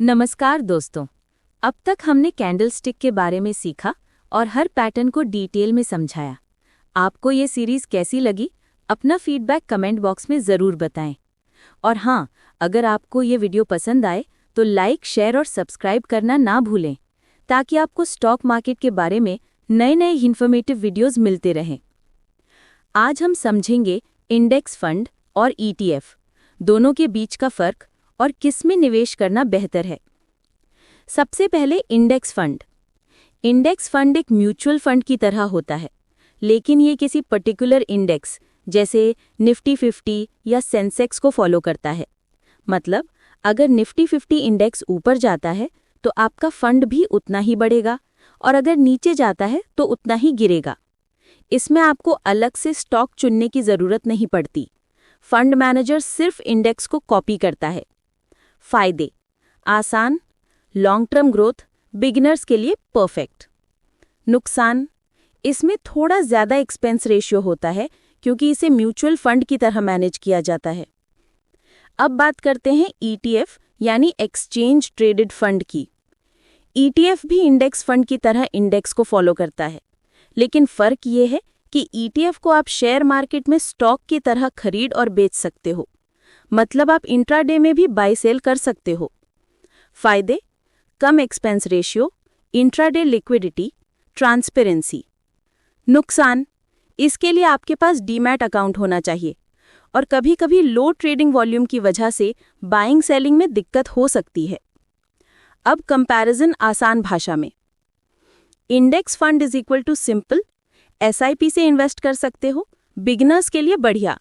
नमस्कार दोस्तों। अब तक हमने कैंडलस्टिक के बारे में सीखा और हर पैटर्न को डिटेल में समझाया। आपको ये सीरीज कैसी लगी? अपना फीडबैक कमेंट बॉक्स में ज़रूर बताएं। और हाँ, अगर आपको ये वीडियो पसंद आए तो लाइक, शेयर और सब्सक्राइब करना ना भूलें, ताकि आपको स्टॉक मार्केट के बारे में नए इन्फॉर्मेटिव वीडियोज़ मिलते रहें। आज हम समझेंगे इंडेक्स फंड और ETF, दोनों के बीच का फ़र्क और किस में निवेश करना बेहतर है। सबसे पहले इंडेक्स फंड। इंडेक्स फंड एक म्यूचुअल फंड की तरह होता है, लेकिन ये किसी पर्टिकुलर इंडेक्स जैसे निफ्टी 50 या सेंसेक्स को फॉलो करता है। मतलब अगर निफ्टी 50 इंडेक्स ऊपर जाता है तो आपका फंड भी उतना ही बढ़ेगा, और अगर नीचे जाता है तो उतना ही गिरेगा। इसमें आपको अलग से स्टॉक चुनने की ज़रूरत नहीं पड़ती। फंड मैनेजर सिर्फ इंडेक्स को कॉपी करता है। फायदे: आसान, लॉन्ग टर्म ग्रोथ, बिगिनर्स के लिए परफेक्ट। नुकसान: इसमें थोड़ा ज़्यादा एक्सपेंस रेशियो होता है क्योंकि इसे म्यूचुअल फंड की तरह मैनेज किया जाता है। अब बात करते हैं ETF यानी एक्सचेंज ट्रेडेड फंड की। ETF भी इंडेक्स फंड की तरह इंडेक्स को फॉलो करता है, लेकिन फ़र्क ये है कि ETF को आप शेयर मार्केट में स्टॉक की तरह खरीद और बेच सकते हो। मतलब आप इंट्राडे में भी बाय सेल कर सकते हो। फायदे: कम expense ratio, intraday liquidity, transparency. नुकसान: इसके लिए आपके पास डीमैट अकाउंट होना चाहिए, और कभी-कभी लो ट्रेडिंग वॉल्यूम की वजह से बाइंग सेलिंग में दिक्कत हो सकती है। अब कंपैरिजन आसान भाषा में। Index fund is equal to simple, SIP से इन्वेस्ट कर सकते हो, बिगिनर्स के लिए बढ़िया।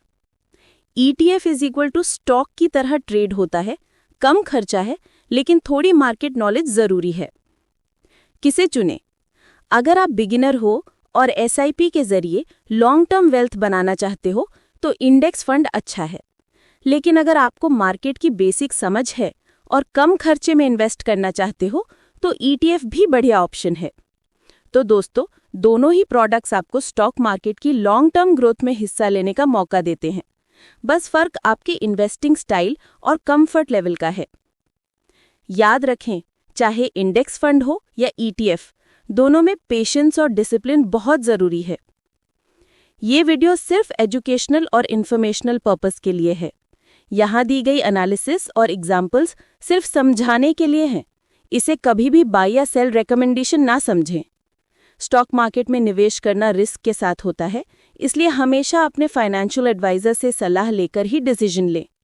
ETF is equal to stock की तरह ट्रेड होता है, कम खर्चा है, लेकिन थोड़ी मार्केट नॉलेज ज़रूरी है। किसे चुनें? अगर आप बिगिनर हो और SIP के जरिए लॉन्ग टर्म वेल्थ बनाना चाहते हो तो इंडेक्स फंड अच्छा है। लेकिन अगर आपको मार्केट की बेसिक समझ है और कम खर्चे में इन्वेस्ट करना चाहते हो तो ETF भी बढ़िया ऑप्शन है। तो दोस्तों, दोनों ही प्रोडक्ट्स आपको स्टॉक मार्केट की लॉन्ग टर्म ग्रोथ में हिस्सा लेने का मौका देते हैं। बस फर्क आपके इन्वेस्टिंग स्टाइल और कंफर्ट लेवल का है। याद रखें, चाहे इंडेक्स फंड हो या ETF, दोनों में पेशेंस और डिसिप्लिन बहुत ज़रूरी है। ये वीडियो सिर्फ एजुकेशनल और इन्फॉर्मेशनल पर्पस के लिए है। यहाँ दी गई एनालिसिस और एग्जाम्पल्स सिर्फ समझाने के लिए हैं। इसे कभी भी बाय या सेल रिकमेंडेशन ना समझें। स्टॉक मार्केट में निवेश करना रिस्क के साथ होता है, इसलिए हमेशा अपने फाइनेंशियल एडवाइजर से सलाह लेकर ही डिसीजन लें।